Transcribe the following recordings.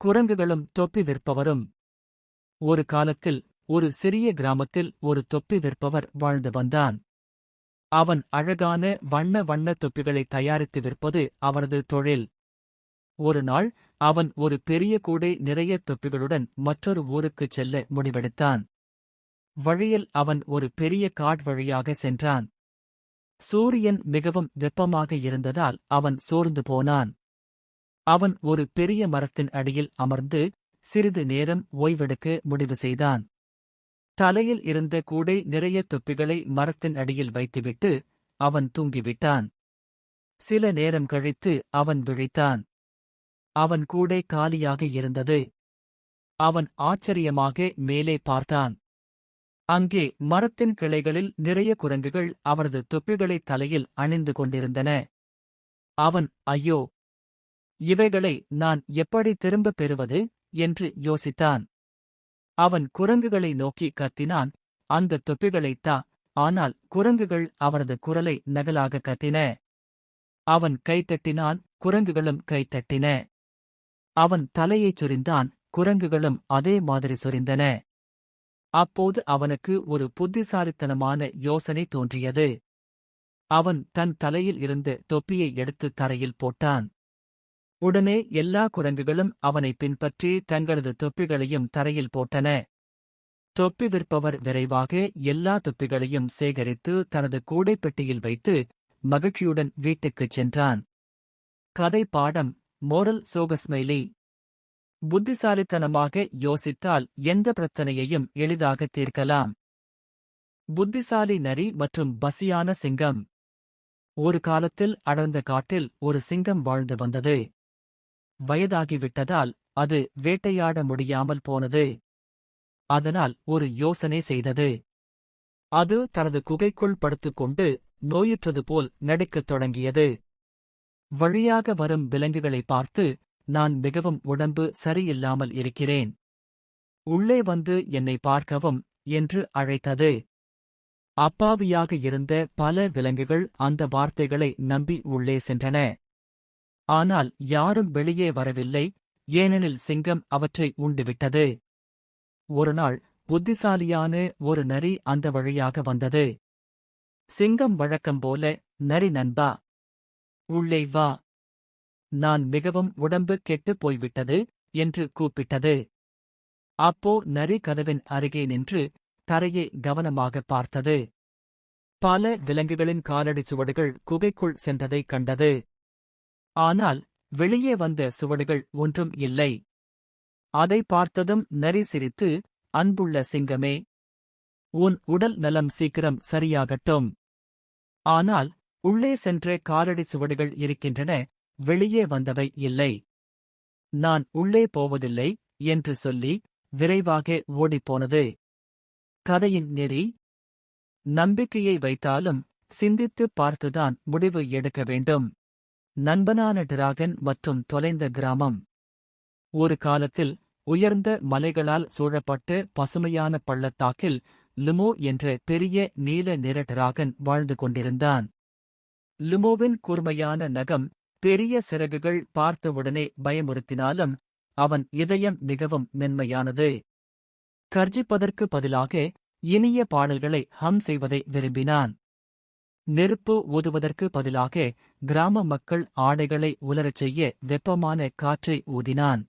குரங்குகளும் தொப்பி விற்பவரும். ஒரு காலத்தில் ஒரு சிறிய கிராமத்தில் ஒரு தொப்பி விற்பவர் வாழ்ந்து வந்தான். அவன் அழகான வண்ண வண்ண தொப்பிகளை தயாரித்து விற்பது அவனது தொழில். ஒரு நாள் அவன் ஒரு பெரிய கூடை நிறைய தொப்பிகளுடன் மற்றொரு ஊருக்குச் செல்ல முடிவெடுத்தான். வழியில் அவன் ஒரு பெரிய காடு வழியாக சென்றான். சூரியன் மிகவும் வெப்பமாக இருந்ததால் அவன் சோர்ந்து போனான். அவன் ஒரு பெரிய மரத்தின் அடியில் அமர்ந்து சிறிது நேரம் ஓய்வெடுக்க முடிவு செய்தான். தலையில் இருந்த கூடை நிறைய தொப்பிகளை மரத்தின் அடியில் வைத்துவிட்டு அவன் தூங்கிவிட்டான். சில நேரம் கழித்து அவன் விழித்தான். அவன் கூடை காலியாக இருந்தது. அவன் ஆச்சரியமாக மேலே பார்த்தான். அங்கே மரத்தின் கிளைகளில் நிறைய குரங்குகள் அவனது தொப்பிகளை தலையில் அணிந்து கொண்டிருந்தன. அவன், ஐயோ, இவைகளை நான் எப்படி திரும்பப் பெறுவது என்று யோசித்தான். அவன் குரங்குகளை நோக்கி கத்தினான், அந்த தொப்பிகளைத் தா. ஆனால் குரங்குகள் அவனது குரலை நகலாக கத்தின. அவன் கைத்தட்டினான், குரங்குகளும் கைத்தட்டின. அவன் தலையைச் சொரிந்தான், குரங்குகளும் அதே மாதிரி சொரிந்தன. அப்போது அவனுக்கு ஒரு புத்திசாலித்தனமான யோசனை தோன்றியது. அவன் தன் தலையில் இருந்த தொப்பியை எடுத்து தரையில் போட்டான். உடனே எல்லா குரங்குகளும் அவனை பின்பற்றி தங்களது தொப்பிகளையும் தரையில் போட்டன. தொப்பி விற்பவர் விரைவாக எல்லா தொப்பிகளையும் சேகரித்து தனது கூடைப்பெட்டியில் வைத்து மகிழ்ச்சியுடன் வீட்டுக்குச் சென்றான். கதை பாடம் மோரல் சோகஸ்மைலி. புத்திசாலித்தனமாக யோசித்தால் எந்த பிரச்சனையையும் எளிதாக தீர்க்கலாம். புத்திசாலி நரி மற்றும் பசியான சிங்கம். ஒரு காலத்தில் அடர்ந்த காட்டில் ஒரு சிங்கம் வாழ்ந்து வந்தது. வயதாகிவிட்டதால் அது வேட்டையாட முடியாமல் போனது. அதனால் ஒரு யோசனை செய்தது. அது தனது குகைக்குள் படுத்துக்கொண்டு நோயுற்றது போல் நடிக்கத் தொடங்கியது. வழியாக வரும் விலங்குகளை பார்த்து, நான் மிகவும் உடம்பு சரியில்லாமல் இருக்கிறேன். உள்ளே வந்து என்னை பார்க்கவும் என்று அழைத்தது. அப்பாவியாக இருந்த பல விலங்குகள் அந்த வார்த்தைகளை நம்பி உள்ளே சென்றன. ஆனால் யாரும் வெளியே வரவில்லை, ஏனெனில் சிங்கம் அவற்றை உண்டுவிட்டது. ஒருநாள் புத்திசாலியான ஒரு நரி அந்த வழியாக வந்தது. சிங்கம் வழக்கம்போல, நரி நண்பா, உள்ளே வா, நான் மிகவும் உடம்பு கெட்டுப் போய்விட்டது என்று கூப்பிட்டது. அப்போ நரி கதவின் அருகே நின்று தரையை கவனமாக பார்த்தது. பல விலங்குகளின் காலடி சுவடுகள் குகைக்குள் சென்றதைக் கண்டது. ஆனால் வெளியே வந்த சுவடுகள் ஒன்றும் இல்லை. அதை பார்த்ததும் நரி சிரித்து, அன்புள்ள சிங்கமே, உன் உடல் நலம் சீக்கிரம் சரியாகட்டும். ஆனால் உள்ளே சென்ற காலடி சுவடுகள் இருக்கின்றன, வெளியே வந்தவை இல்லை. நான் உள்ளே போவதில்லை என்று சொல்லி விரைவாக ஓடிப்போனது. கதையின் நெறி: நம்பிக்கையை வைத்தாலும் சிந்தித்துப் பார்த்துதான் முடிவு எடுக்க வேண்டும். நண்பனான டிராகன் மற்றும் தொலைந்த கிராமம். ஒரு காலத்தில் உயர்ந்த மலைகளால் சூழப்பட்டு பசுமையான பள்ளத்தாக்கில் லுமோ என்ற பெரிய நீல நிற டிராகன் வாழ்ந்து கொண்டிருந்தான். லுமோவின் கூர்மையான நகம், பெரிய சிறகுகள் பார்த்தவுடனே பயமுறுத்தினாலும் அவன் இதயம் மிகவும் மென்மையானது. கர்ஜிப்பதற்கு பதிலாக இனிய பாடல்களை ஹம் செய்வதை விரும்பினான். நெருப்பு ஊதுவதற்கு பதிலாக கிராம மக்கள் ஆடைகளை உலரச் செய்ய வெப்பமான காற்றை ஊதினான்.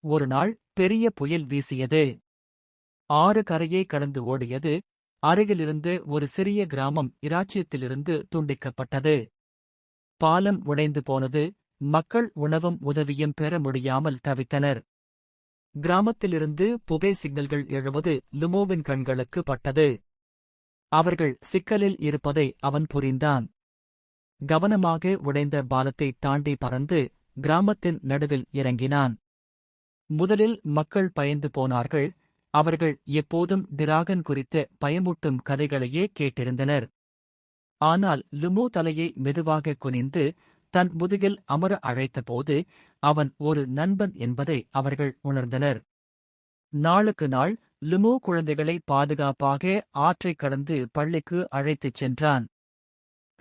ஒருநாள் பெரிய புயல் வீசியது. ஆறு கரையை கடந்து ஓடியது. அருகிலிருந்து ஒரு சிறிய கிராமம் இராச்சியத்திலிருந்து துண்டிக்கப்பட்டது. பாலம் உடைந்து போனது. மக்கள் உணவும் உதவியும் பெற முடியாமல் தவித்தனர். கிராமத்திலிருந்து புகை சிக்னல்கள் எழுவது லுமோவின் கண்களுக்கு பட்டது. அவர்கள் சிக்கலில் இருப்பதை அவன் புரிந்தான். கவனமாக உடைந்த பாலத்தை தாண்டி பறந்து கிராமத்தின் நடுவில் இறங்கினான். முதலில் மக்கள் பயந்து போனார்கள். அவர்கள் எப்போதும் டிராகன் குறித்த பயமூட்டும் கதைகளையே கேட்டிருந்தனர். ஆனால் லுமோ தலையை மெதுவாக குனிந்து தன் முதுகில் அமர அழைத்தபோது அவன் ஒரு நண்பன் என்பதை அவர்கள் உணர்ந்தனர். நாளுக்கு நாள் லுமோ குழந்தைகளை பாதுகாப்பாக ஆற்றைக் கடந்து பள்ளிக்கு அழைத்துச் சென்றான்.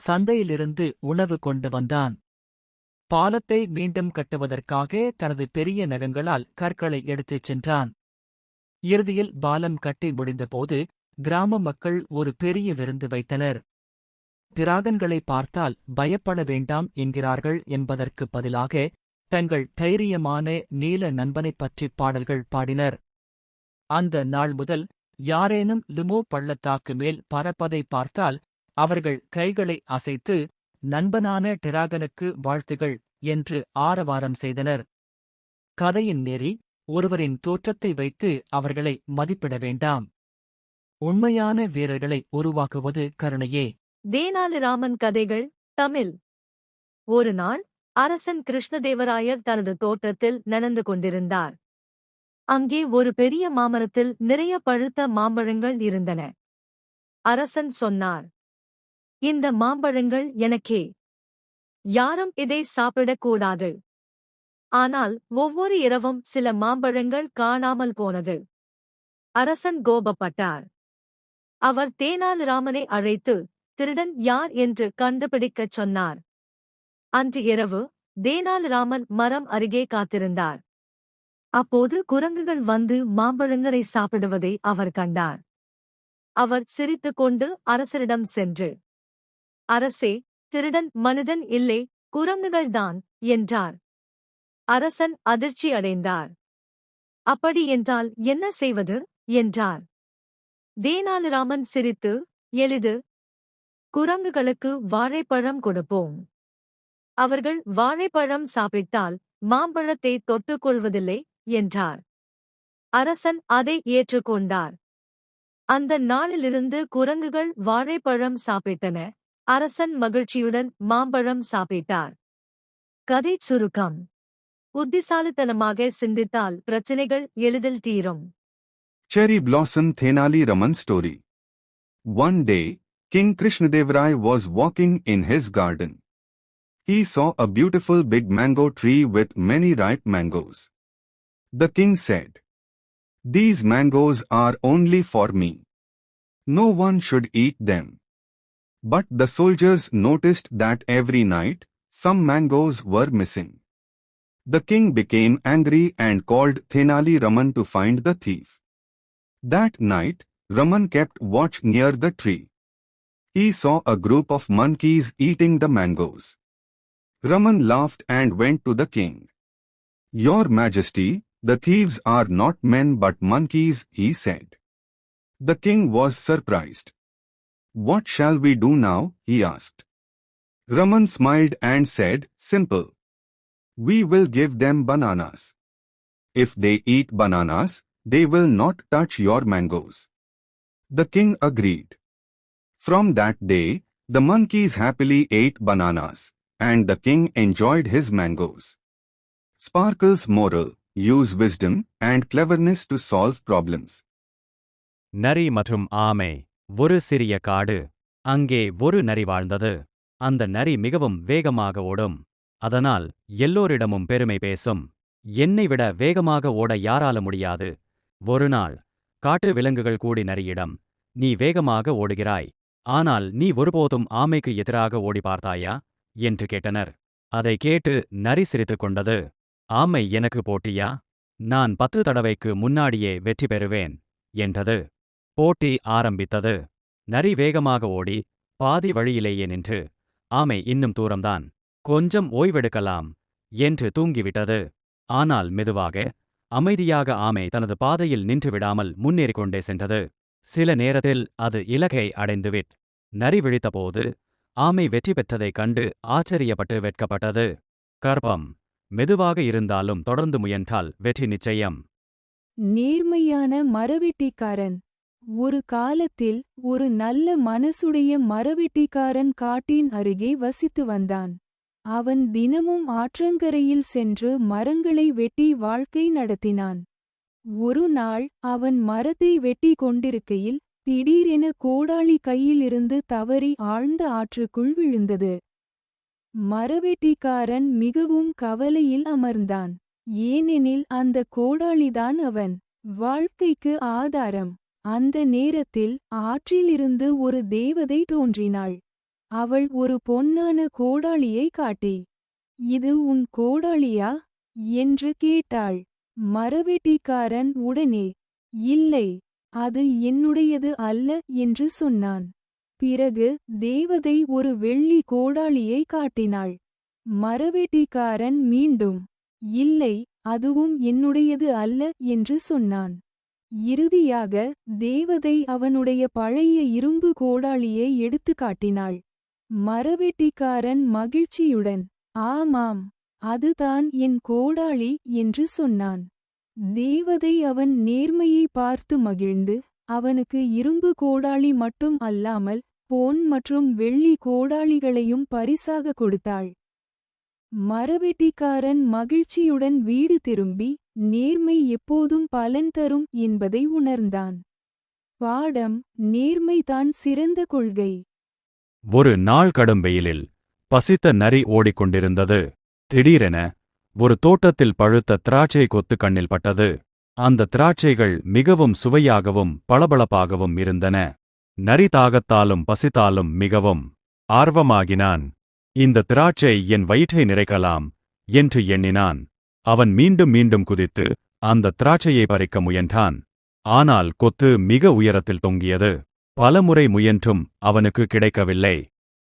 சந்தையிலிருந்து உணவு கொண்டு வந்தான். பாலத்தை மீண்டும் கட்டுவதற்காக தனது பெரிய நகங்களால் கற்களை எடுத்துச் சென்றான். இறுதியில் பாலம் கட்டி முடிந்தபோது கிராம மக்கள் ஒரு பெரிய விருந்து வைத்தனர். பிராகன்களை பார்த்தால் பயப்பட வேண்டாம் என்கிறார்கள் என்பதற்கு பதிலாக தங்கள் தைரியமான நீல நண்பனைப் பற்றிப் பாடல்கள் பாடினர். அந்த நாள் முதல் யாரேனும் லுமோ பள்ளத்தாக்கு மேல் பறப்பதை பார்த்தால் அவர்கள் கைகளை அசைத்து நண்பனான டிராகனுக்கு வாழ்த்துகள் என்று ஆரவாரம் செய்தனர். கதையின் நெறி: ஒருவரின் தோற்றத்தை வைத்து அவர்களை மதிப்பிட வேண்டாம். உண்மையான வீரர்களை உருவாக்குவது கருணையே. தெனாலிராமன் கதைகள் தமிழ். ஒரு நாள் அரசன் கிருஷ்ணதேவராயர் தனது தோட்டத்தில் நடந்து கொண்டிருந்தார். அங்கே ஒரு பெரிய மாமரத்தில் நிறைய பழுத்த மாம்பழங்கள் இருந்தன. அரசன் சொன்னார், இந்த மாம்பழங்கள் எனக்கே. யாரும் இதை சாப்பிடக்கூடாது. ஆனால் ஒவ்வொரு இரவும் சில மாம்பழங்கள் காணாமல் போனது. அரசன் கோபப்பட்டார். அவர் தெனாலிராமனை அழைத்து திருடன் யார் என்று கண்டுபிடிக்கச் சொன்னார். அன்று இரவு தெனாலிராமன் மரம் அருகே காத்திருந்தார். அப்போது குரங்குகள் வந்து மாம்பழங்களை சாப்பிடுவதை அவர் கண்டார். அவர் சிரித்துக்கொண்டு அரசரிடம் சென்று, அரசே, திருடன் மனிதன் இல்லை, குரங்குகள்தான் என்றார். அரசன் அதிர்ச்சி அடைந்தார். அப்படி என்றால் என்ன செய்வது என்றார். தெனாலிராமன் சிரித்து, எளிது, குரங்குகளுக்கு வாழைப்பழம் கொடுப்போம். அவர்கள் வாழைப்பழம் சாப்பிட்டால் மாம்பழத்தை தொட்டுக்கொள்வதில்லை என்றார். அரசன் அதை ஏற்றுக்கொண்டார். அந்த நாளிலிருந்து குரங்குகள் வாழைப்பழம் சாப்பிட்டன. அரசன் மகிழ்ச்சியுடன் மாம்பழம் சாப்பிட்டார். கதை சுருக்கம்: புத்திசாலித்தனமாக சிந்தித்தால் பிரச்சினைகள் எளிதில் தீரும். Cherry Blossom Thenali Raman Story. One day, King Krishnadevaraya was walking in his garden. He saw a beautiful big mango tree with many ripe mangoes. The king said, "These mangoes are only for me. No one should eat them." But the soldiers noticed that every night, some mangoes were missing. The king became angry and called Thenali Raman to find the thief. That night, Raman kept watch near the tree. He saw a group of monkeys eating the mangoes. Raman laughed and went to the king. "Your Majesty, the thieves are not men but monkeys," he said. The king was surprised. "What shall we do now?" he asked. Raman smiled and said, "Simple. We will give them bananas. If they eat bananas, they will not touch your mangoes." The king agreed. From that day, the monkeys happily ate bananas, and the king enjoyed his mangoes. Sparkle's moral: use wisdom and cleverness to solve problems. நரி மற்றும் ஆமை. ஒரு சிறிய காடு. அங்கே ஒரு நரி வாழ்ந்தது. அந்த நரி மிகவும் வேகமாக ஓடும். அதனால் எல்லோரிடமும் பெருமை பேசும். என்னை விட வேகமாக ஓட யாரால முடியாது. ஒரு நாள் காட்டு விலங்குகள் கூடி நரியிடம், "நீ வேகமாக ஓடுகிறாய். ஆனால் நீ ஒருபோதும் ஆமைக்கு எதிராக ஓடி பார்த்தாயா?" என்று கேட்டனர். அதை கேட்டு நரி சிரித்துக் கொண்டது. "ஆமை எனக்கு போட்டியா? நான் 10 தடவைக்கு முன்னாடியே வெற்றி பெறுவேன்" என்றது. போட்டி ஆரம்பித்தது. நரி வேகமாக ஓடி பாதி வழியிலேயே நின்று, ஆமை இன்னும் தூரம்தான், கொஞ்சம் ஓய்வெடுக்கலாம் என்று தூங்கிவிட்டது. ஆனால் மெதுவாக, அமைதியாக ஆமை தனது பாதையில் நின்று விடாமல் முன்னேறிக் கொண்டே சென்றது. சில நேரத்தில் அது இலக்கை அடைந்துவிட். நரி விழித்தபோது ஆமை வெற்றி பெற்றதைக் கண்டு ஆச்சரியப்பட்டு வெட்கப்பட்டது. கர்ப்பம்: மெதுவாக இருந்தாலும் தொடர்ந்து முயன்றால் வெற்றி நிச்சயம். நேர்மையான மரவெட்டிக்காரன். ஒரு காலத்தில் ஒரு நல்ல மனசுடைய மரவெட்டிக்காரன் காட்டின் அருகே வசித்து வந்தான். அவன் தினமும் ஆற்றங்கரையில் சென்று மரங்களை வெட்டி வாழ்க்கை நடத்தினான். ஒரு நாள் அவன் மரத்தை வெட்டி கொண்டிருக்கையில் திடீரென கோடாளி கையிலிருந்து தவறி ஆழ்ந்த ஆற்றுக்குள் விழுந்தது. மரவெட்டிக்காரன் மிகவும் கவலையில் அமர்ந்தான். ஏனெனில் அந்த கோடாளிதான் அவன் வாழ்க்கைக்கு ஆதாரம். அந்த நேரத்தில் ஆற்றிலிருந்து ஒரு தேவதை தோன்றினாள். அவள் ஒரு பொன்னான கோடாளியை காட்டி, இது உன் கோடாளியா என்று கேட்டாள். மரவெட்டிக்காரன் உடனே இல்லை, அது என்னுடையது அல்ல என்று சொன்னான். பிறகு தேவதை ஒரு வெள்ளி கோடாளியை காட்டினாள். மரவெட்டிக்காரன் மீண்டும் இல்லை, அதுவும் என்னுடையது அல்ல என்று சொன்னான். இறுதியாக தேவதை அவனுடைய பழைய இரும்பு கோடாளியை எடுத்து காட்டினாள். மரவெட்டிக்காரன் மகிழ்ச்சியுடன் ஆமாம், அதுதான் என் கோடாளி என்று சொன்னான். தேவதை அவன் நேர்மையை பார்த்து மகிழ்ந்து அவனுக்கு இரும்பு கோடாளி மட்டும் அல்லாமல் பொன் மற்றும் வெள்ளி கோடாளிகளையும் பரிசாக கொடுத்தாள். மரவெட்டிக்காரன் மகிழ்ச்சியுடன் வீடு திரும்பி நேர்மை எப்போதும் பலன் தரும் என்பதை உணர்ந்தான். பாடம்: நேர்மைதான் சிறந்த கொள்கை. ஒரு நாள் கடும் வெயிலில் பசித்த நரி ஓடிக்கொண்டிருந்தது. திடீரென ஒரு தோட்டத்தில் பழுத்த திராட்சை கொத்து கண்ணில் பட்டது. அந்த திராட்சைகள் மிகவும் சுவையாகவும் பளபளப்பாகவும் இருந்தன. நரி தாகத்தாலும் பசித்தாலும் மிகவும் ஆர்வமாகினான். இந்த திராட்சை என் வயிற்றை நிறைக்கலாம் என்று எண்ணினான். அவன் மீண்டும் மீண்டும் குதித்து அந்த திராட்சையை பறிக்க முயன்றான். ஆனால் கொத்து மிக உயரத்தில் தொங்கியது. பலமுறை முயன்றும் அவனுக்கு கிடைக்கவில்லை.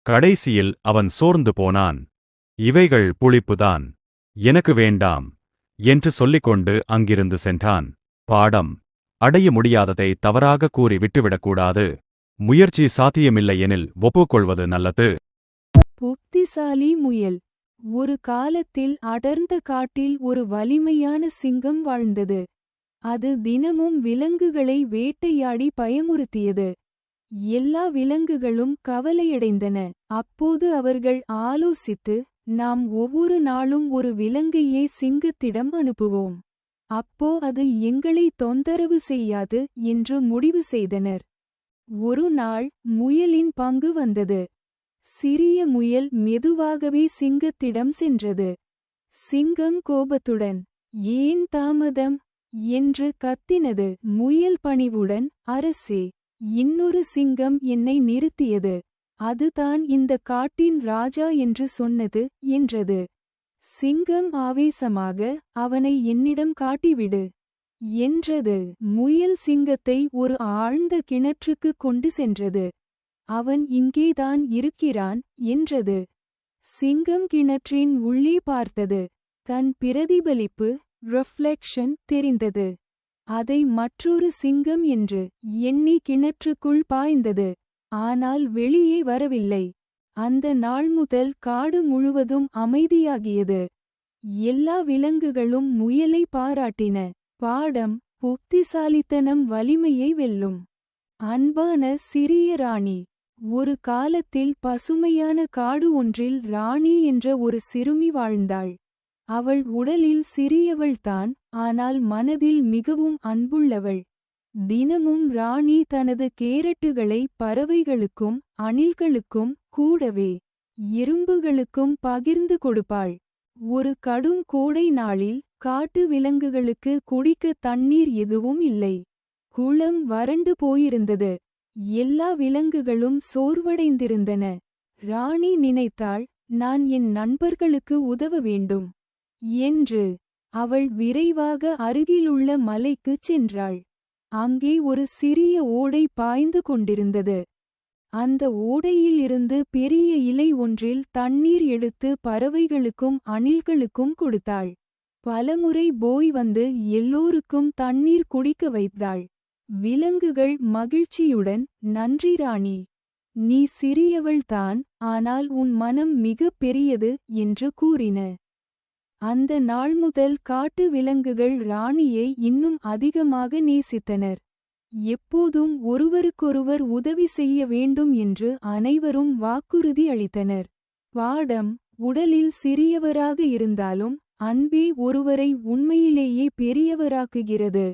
கடைசியில் அவன் சோர்ந்து போனான். இவைகள் புளிப்புதான், எனக்கு வேண்டாம் என்று சொல்லிக்கொண்டு அங்கிருந்து சென்றான். பாடம்: அடைய முடியாததை தவறாக கூறி விட்டுவிடக்கூடாது. முயற்சி சாத்தியமில்லை எனில் ஒப்புக்கொள்வது நல்லது. புத்திசாலி முயல். ஒரு காலத்தில் அடர்ந்த காட்டில் ஒரு வலிமையான சிங்கம் வாழ்ந்தது. அது தினமும் விலங்குகளை வேட்டையாடி பயமுறுத்தியது. எல்லா விலங்குகளும் கவலையடைந்தன. அப்போது அவர்கள் ஆலோசித்து, நாம் ஒவ்வொரு நாளும் ஒரு விலங்கையே சிங்கத்திடம் அனுப்புவோம். அப்போ அது எங்களை தொந்தரவு செய்யாது என்று முடிவு செய்தனர். ஒரு நாள் முயலின் பங்கு வந்தது. சிறிய முயல் மெதுவாகவே சிங்கத்திடம் சென்றது. சிங்கம் கோபத்துடன், ஏன் தாமதம் என்று கத்தினது. முயல் பணிவுடன், அரசே, இன்னொரு சிங்கம் என்னை நிறுத்தியது. அதுதான் இந்த காட்டின் ராஜா என்று சொன்னது என்றது. சிங்கம் ஆவேசமாக, அவனை என்னிடம் காட்டிவிடு என்றது. முயல் சிங்கத்தை ஒரு ஆழ்ந்த கிணற்றுக்கு கொண்டு சென்றது. அவன் இங்கேதான் இருக்கிறான் என்றது. சிங்கம் கிணற்றின் உள்ளே பார்த்தது. தன் பிரதிபலிப்பு ரிஃப்ளெக்ஷன் தெரிந்தது. அதை மற்றொரு சிங்கம் என்று எண்ணி கிணற்றுக்குள் பாய்ந்தது. ஆனால் வெளியே வரவில்லை. அந்த நாள் முதல் காடு முழுவதும் அமைதியாகியது. எல்லா விலங்குகளும் முயலை பாராட்டின. பாடம்: புத்திசாலித்தனம் வலிமையை வெல்லும். அன்பான சிறிய ராணி. ஒரு காலத்தில் பசுமையான காடு ஒன்றில் ராணி என்ற ஒரு சிறுமி வாழ்ந்தாள். அவள் உடலில் சிறியவள்தான், ஆனால் மனதில் மிகவும் அன்புள்ளவள். தினமும் ராணி தனது கேரட்டுகளை பறவைகளுக்கும் அணில்களுக்கும் கூடவே எறும்புகளுக்கும் பகிர்ந்து கொடுப்பாள். ஒரு கடும் கோடை நாளில் காட்டு விலங்குகளுக்கு குடிக்க தண்ணீர் எதுவும் இல்லை. குளம் வறண்டு போயிருந்தது. எல்லா விலங்குகளும் சோர்வடைந்திருந்தன. ராணி நினைத்தாள், நான் என் நண்பர்களுக்கு உதவ வேண்டும் என்று. அவள் விரைவாக அருகிலுள்ள மலைக்குச் சென்றாள். அங்கே ஒரு சிறிய ஓடை பாய்ந்து கொண்டிருந்தது. அந்த ஓடையில் இருந்து பெரிய இலை ஒன்றில் தண்ணீர் எடுத்து பறவைகளுக்கும் அணில்களுக்கும் கொடுத்தாள். பலமுறை போய் வந்து எல்லோருக்கும் தண்ணீர் குடிக்க வைத்தாள். விலங்குகள் மகிழ்ச்சியுடன், நன்றி ராணி, நீ சிறியவள்தான், ஆனால் உன் மனம் மிகப் பெரியது என்று கூறின. அந்த நாள் முதல் காட்டு விலங்குகள் ராணியை இன்னும் அதிகமாக நேசித்தனர். எப்போதும் ஒருவருக்கொருவர் உதவி செய்ய வேண்டும் என்று அனைவரும் வாக்குறுதி அளித்தனர். பாடம்: உடலில் சிறியவராக இருந்தாலும் அன்பே ஒருவரை உண்மையிலேயே பெரியவராக்குகிறது.